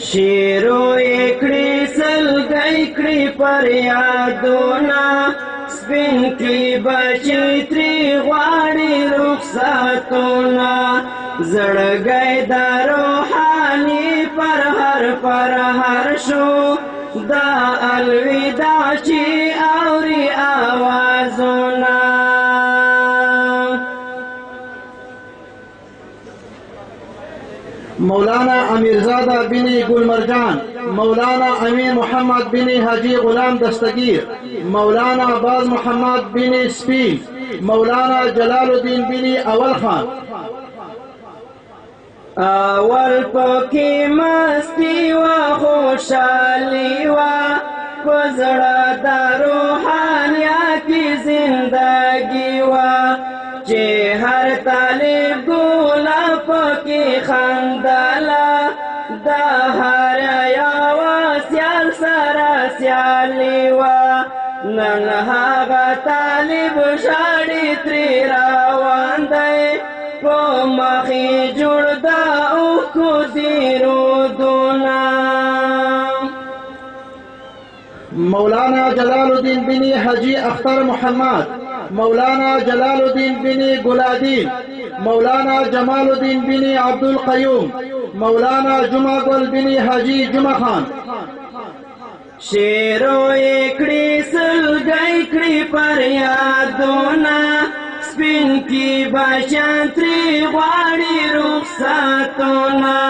شیرو اکڑی سلگئی کڑی پر یادونا سپین کی بچی تری غواړي رخصتونا زړګی د روحانی پر هر شو دا الوداع چی اوري آوازونا مولانا امیرزادہ بن گل مرجان، مولانا امین محمد بن حاجی غلام دستگیر، مولانا عباس محمد بن سپین، مولانا جلال الدین بن اول خان. اول پکی مستی و خوشحالی و پزړه د روحانیا کی زندگی و چې هر طالب ګولا پکی خندلا د هر یو سیال سره سیالی و نن هغه طالب شاړي تری روان دی په مخې جوړ د اوښکو دې رودونه. مولانا جلال الدین بن حاجی اختر محمد، مولانا جلال الدین بن گلادین، مولانا جمال الدین بن عبد القیوم، مولانا جمعہ گل بن حاجی جمعہ خان. شیرو اکڑی سلگئی کڑی پر یادونا سپین کی بچیان تری غواړي رخصتونا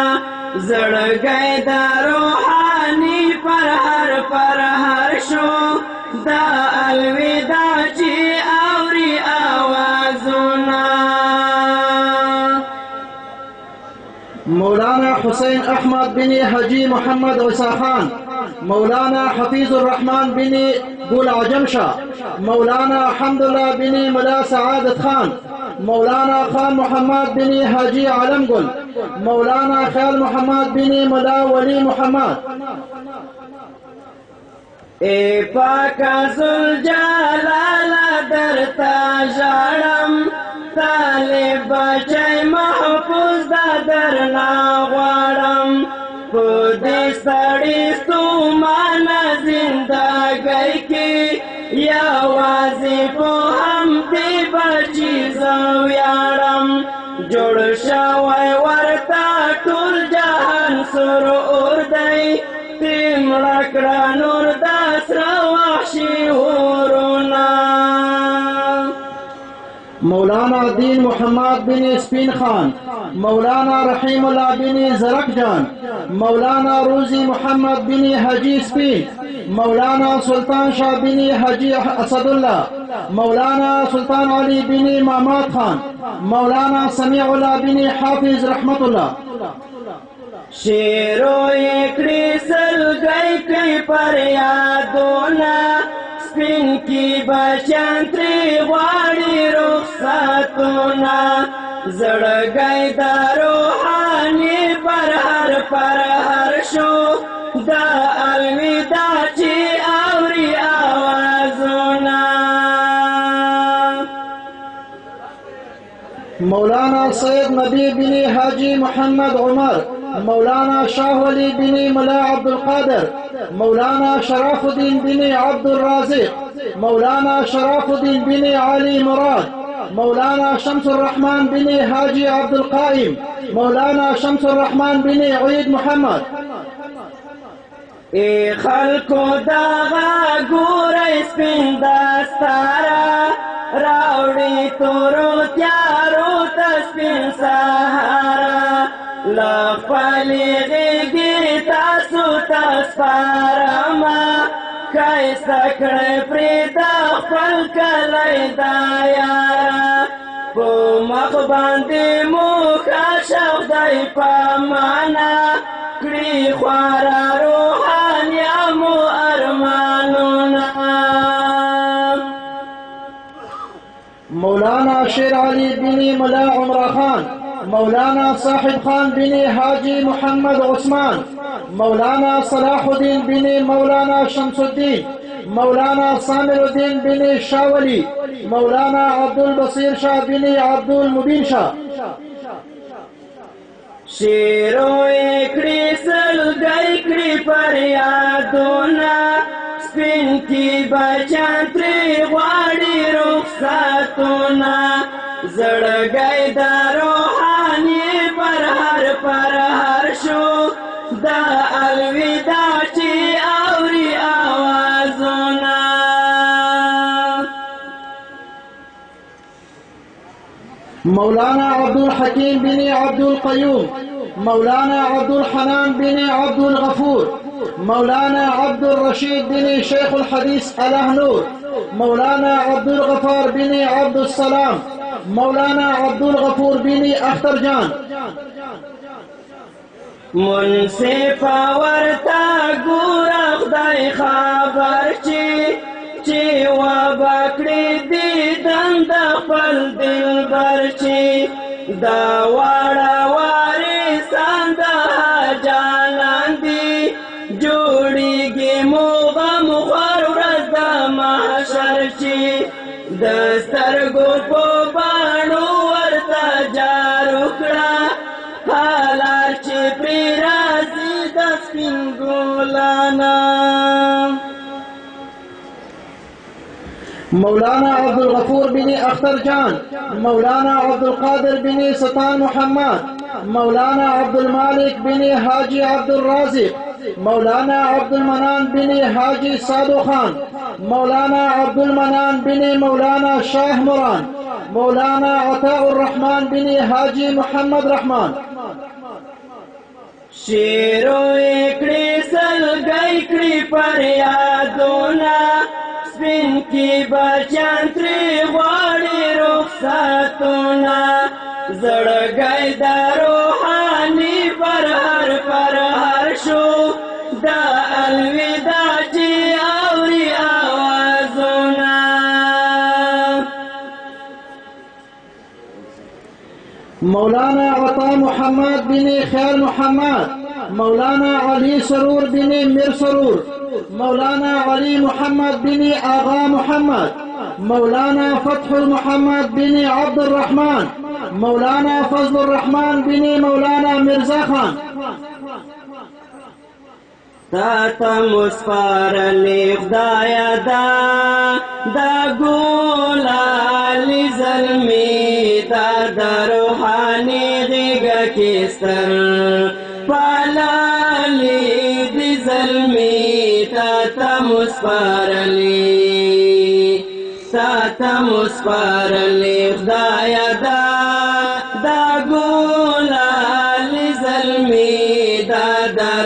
زړګی د روحانی پر هر شو دا الوداع چی اوري آوازونا. مولانا حسین احمد بن حاجی محمد عیسی خان، مولانا حفیظ الرحمن بن گل عجم شاہ، مولانا حمداللہ بن ملا سعادت خان، مولانا خان محمد بن حاجی عالم گل، مولانا خیال محمد بن ملا ولی محمد. اے پاکا ذوالجلال درتا ژړم طالب بچی محفوظ د درنا غواړم په دې ستړي ستومانه زندګۍ کې یوازې په همدې بچي زه ویاړم جوړ شوی ورته ټول جهان سرور دی مړه کړه نور د سره وحشي ورونه. مولانا دین محمد بن سپین خان، مولانا رحیم اللہ بن زرک جان، مولانا روزی محمد بن حاجی سپین، مولانا سلطان شاہ بن حاجی اسد اللہ، مولانا سلطان علی بن محمد خان، مولانا سمیع اللہ بن حافظ رحمت اللہ. شیرو اکڑی سلگئی کئی پر یادونا سپین کی بچیان تری غواړي رخصتونا زړګی د روحانی پر هر شو دا الوداع چی اوري آوازونا. مولانا سید نبی بن حاجی محمد عمر، مولانا شاہ ولی بن ملا عبد القادر، مولانا شراف الدین بن عبد الرازق، مولانا شراف الدین بن علی مراد، مولانا شمس الرحمن بن حاجی عبد القائم، مولانا شمس الرحمن بن عید محمد. ای خلکو دغه ګورئ سپین دستاره راوړي تورو تیارو ته سپین سهاره له خپلې غېږې تاسو ته سپارمه ښایسته کړئ پرې د خپل کلی دا یاره په مخ باندې مو ښه شه خدای پامانه کړي خواره روحانیا مو ارمانونه. مولانا شیر علی بن ملا عمرہ خان، مولانا صاحب خان بن حاجی محمد عثمان، مولانا صلاح الدین بن مولانا شمس الدین، مولانا سامر الدین بن شاولی، مولانا عبد البصیر شاہ بن عبد المبین شاہ. شیرو اکڑی سلگئی بچان تری غواړي رخصتونه زړګی د روحاني پر هر شو د الوداع چې اوري آوازونه مولانا عبد الحكيم بن عبد القيوم مولانا عبد الحنان بن عبد الغفور مولانا عبد الرشيد بن شيخ الحديث الأهنور مولانا عبد الغفار بن عبد السلام مولانا عبد الغفور بن اخترجان منصف ورتا ګوره خدای خبر چې وبکړي دیدن د خپل دلبر چې دا واړه وارثان د جانان دي جوړیږي موغم خور ورځ د محشر چې د سترګو په باڼو ورته جارو کړه حالات چې پرې راځي د سپین ګلانه مولانا عبد الغفور بن اخترجان مولانا عبد القادر بن سلطان محمد مولانا عبد المالك بن حاجي عبد الرازق مولانا عبد المنان بن حاجي صادق خان مولانا عبد المنان بن مولانا شاه مران مولانا عطاء الرحمن بن حاجي محمد رحمان شیرو اکڑی سلگئی کڑی پر یادونا سپین کی بچان تری غواړي رخصتونا زړګی د روحاني پر هر شو د الوداع چې اوري آوازونه مولانا عطاء محمد بن خير محمد مولانا علي سرور بن مير سرور مولانا علي محمد بن آغا محمد مولانا فتح محمد بن عبد الرحمن مولانا فضل الرحمن بن مولانا مرزا خان تاتا مسپارلی خدایا دا ګولالی زلمی دا روحانی غیگا کستر پالالی دی زلمی تاتا مسپارلی خدایا دا ګولالی زلمی دا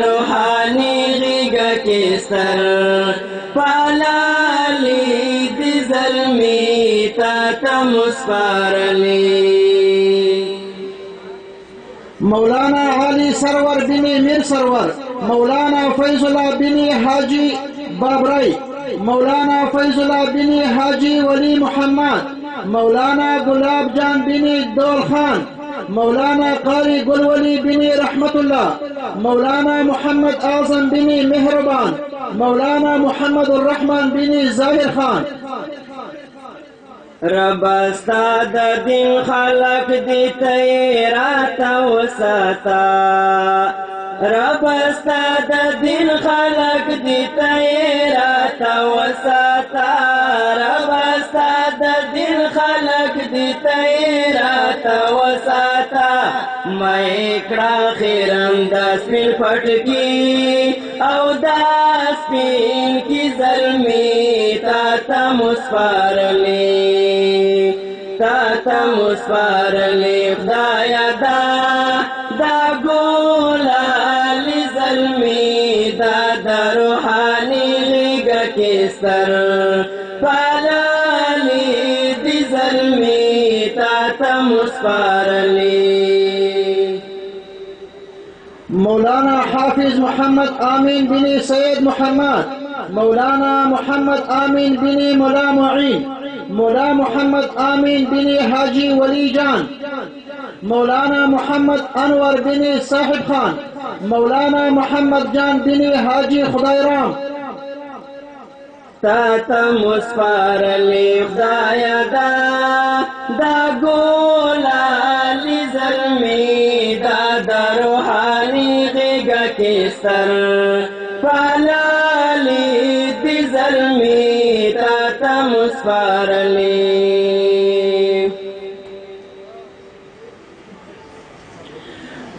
روحانی کستر پالالی دی ظلمی تا مسپارلی مولانا علي سرور بن مير سرور مولانا فيض الله بن حاجي بابري مولانا فيض الله بن حاجي ولي محمد مولانا گلاب جان بن دول خان مولانا قاري قلولي بن رحمة الله مولانا محمد أعظم بن مهربان مولانا محمد الرحمن بن زاهر خان رب استاد دین خلق دی تیراتا وساتا رب استاد دین خلق دی تیراتا وساتا رب استاد دین خلق دی تیراتا وساتا مې کړه خیرم د سپین پټکی او د سپین کی زلمی تا مسپارلی خدایا دا ګولالی زلمی دا روحانی غیگا کستر پالالی دی زلمی تا مسپارلی مولانا حافظ محمد آمين بن سيد محمد مولانا محمد آمين بن مولا معين مولا محمد آمين بن حاجي ولي جان مولانا محمد أنور بن صاحب خان مولانا محمد جان بن حاجي خدايرام تا مسپارلی خدایا دا ګولالی زلمی دا روحانی غیگا کستر پالالی دی زلمی مسپارلی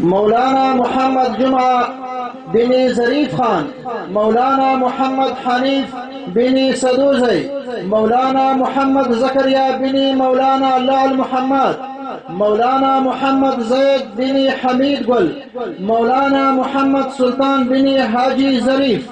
مولانا محمد جمعہ بن ظریف خان، مولانا محمد حنیف بن سدوزی، مولانا محمد زکریا بن مولانا لعل محمد، مولانا محمد زید بن حمید گل، مولانا محمد سلطان بن حاجی ظریف.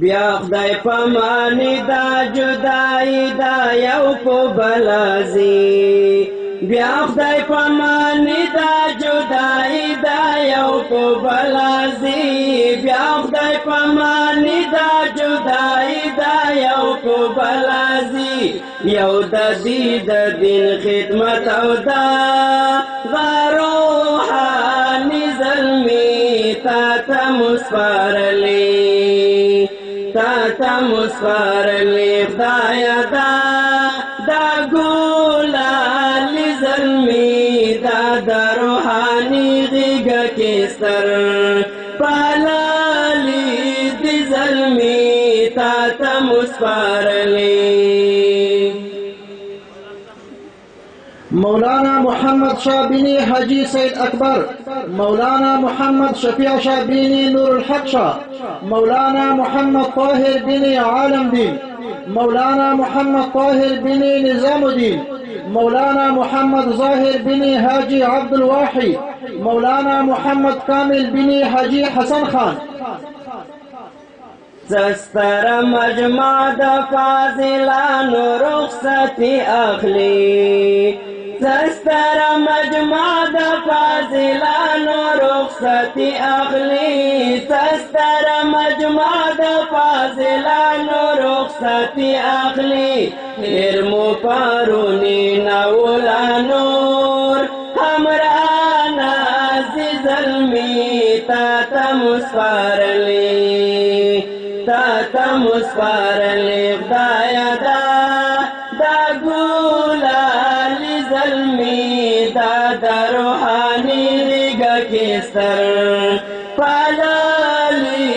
بیا خدای پمانی دا جدائی دا یو کو بلازی، بیا خدای پمانی دا جدائی دا یو کو بلازی، بیا خدای پمانی دا جدائی دا یو کو بلازی، یو د دین خدمت او دا روحانی ظلمی تا تا مسپارلی، تا تا مسپارلی خدایا دا ګولالی ظلمی دا روحانی غیږه کې ستر پالالی دی ظلمی تا تا مسپارلی. مولانا محمد شاہ بن حاجی سید اکبر، مولانا محمد شفیع شاہ بن نور الحق شاہ، مولانا محمد طاہر بن عالم دین، مولانا محمد طاہر بن نظام الدین، مولانا محمد ظاہر بن حاجی عبد الواحی، مولانا محمد کامل بن حاجی حسن خان. سستر مجمع د فاضلانو رخصتی اخلی، سستر مجمع د فاضلانو رخصتی اخلی، سستر مجمع د فاضلانو رخصتی اخلی، هر مو پرونی نولا نور همرانا زی ظلمی تا تا مسپارلی، تا تا مسپارلی خدایا دا ګولالی ظلمی دا روحانی غیږه کې ستر پالالی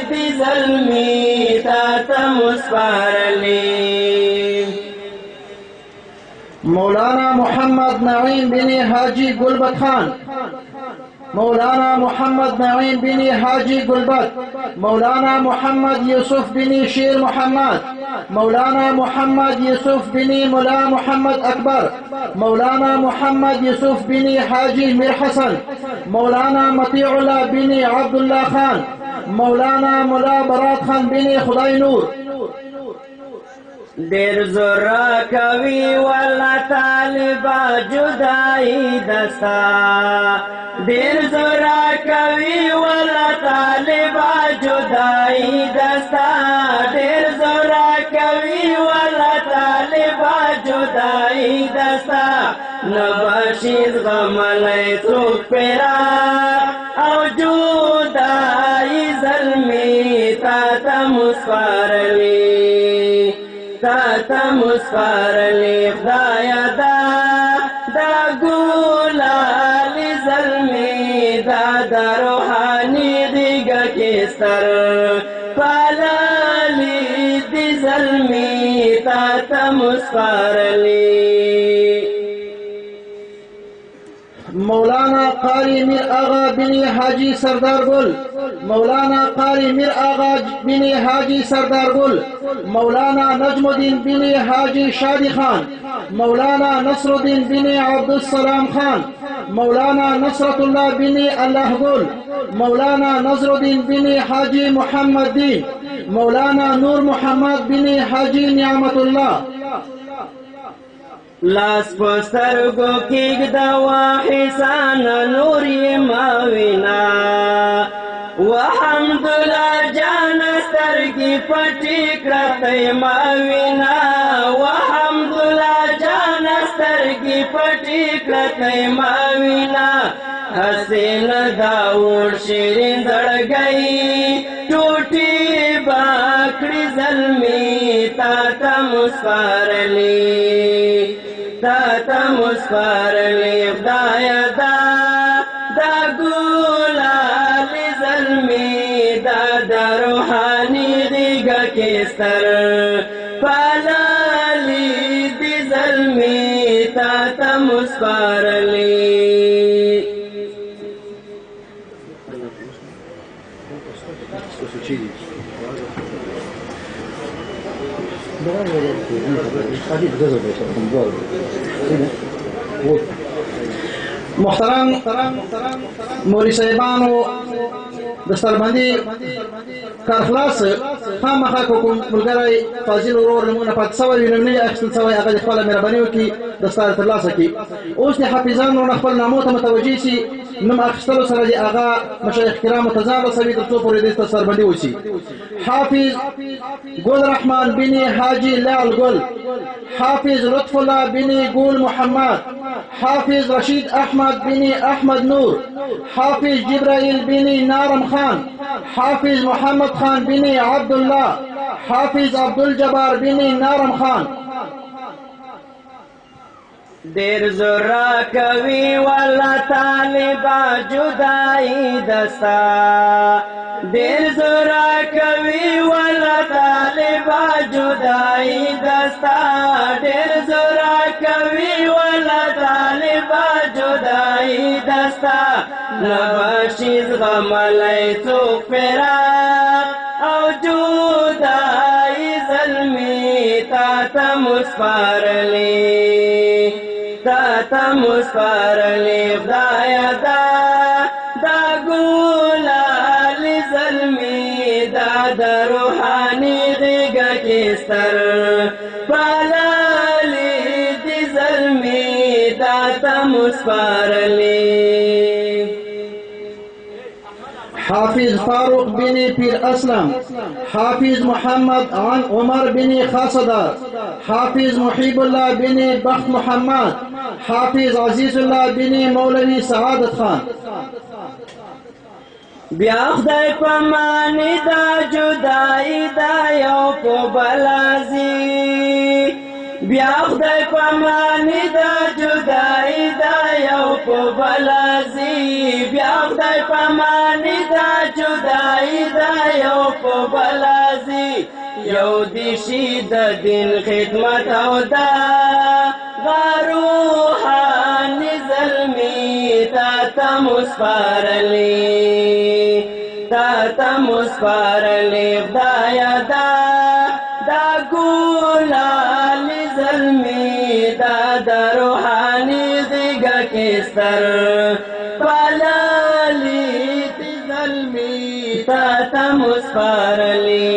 دی ظلمی تا تا مسپارلی. مولانا محمد نعیم بن حاجی گلبت خان، مولانا محمد نعیم بن حاجی گلبت، مولانا محمد یوسف بن شیر محمد، مولانا محمد یوسف بن ملا محمد اکبر، مولانا محمد یوسف بن حاجی میر حسن، مولانا مطیع اللہ بن عبداللہ خان، مولانا ملا برات خان بن خدای نور. دیر زورا کوي والا طالبا جدائی دستا، دیر زورا کوي والا طالبا جدائی دستا، دیر زورا کوي والا طالبا جدائی دستا، نباشید غملی څوک پیرا او جدائی ظلمی تا تا مسپارلی، تا تا مسپارلی خدایا دا ګولالی ظلمی دا روحانی غیږه کې ستر پالالی دی ظلمی تا تا مسپارلی. مولانا قاری میر آغا بن حاجی سردار گل، مولانا قاری میر آغا بن حاجی سردار گل، مولانا نجم الدین بن حاجی شادی خان، مولانا نصر الدین بن عبدالسلام خان، مولانا نصرت اللہ بن اللہ گل، مولانا نظر الدین بن حاجی محمد دین، مولانا نور محمد بن حاجی نعمت اللہ. لاس پسترگو کېږده واحسانه نور یې ماوینا، وحمدالله جانه سترګې پټې کړه ته یې ماوینا، وحمدالله جانه سترګې پټې کړه ته یې ماوینا، حسین داوود شیرین زړګی ټوټې باکړې زلمي تا ته مسپارلې، تا ته مسپارلې خدایا دا ګلالې زلمي دا روحاني غېږه کې ستر محترم مولوي صاحبانو دستربندي کارخلاص خامخا کوم ملګری فاضل ورور نمونه پات سوی نمونه اخیستل سوی هغه خپل مهرباني وکړي دستار ترلاسه کړي. اوس د حافظانو خپل نامو ته متوجه شي نوم اخیستلو سره د هغه مشایخ کرامو ته ځان رسوي تر څو پورې د دستربندي وشي. حافظ ګل رحمان بن حاجي لال ګل، حافظ لطف الله بن ګل محمد، حافظ رشید احمد بن احمد نور، حافظ جبرائيل بن نارم خان، حافظ محمد خان بن عبد الله، حافظ عبد الجبار بن نارم خان. دیر زورا کوي والا طالبا جدائی دستا، دیر زورا کوي والا طالبا جدائی دستا، دیر زورا کوي والا طالبا جدائی دستا. نباشیز غمالی سوک فراق او جدائی ظلمی تا مسپارلی، تا مسپارلی خدایا دا گولال ظلمی دا روحانی غیگا کستر پالالی دی ظلمی تا مسپارلی. حافظ فاروق بن پیر اسلم، حافظ محمد عن عمر بن خاصدار، حافظ محیب الله بن بخت محمد، حافظ عزیز الله بن مولوی سعادت خان. بیا خدای پمانی دا جدائی دا یو په بلازی، بیا خدای پمانی دا جدائی دا یو په بلازی، بیا خدای پمانی دا جدائی دا یو په بلازی. یو دیشی د دین خدمت او دا غروحانی ظلمی تا مسپارلی، تا مسپارلی خدایا دا گولالی ظلمی دا روحانی غیگا کستر پالالی تی ظلمی تا مسپارلی.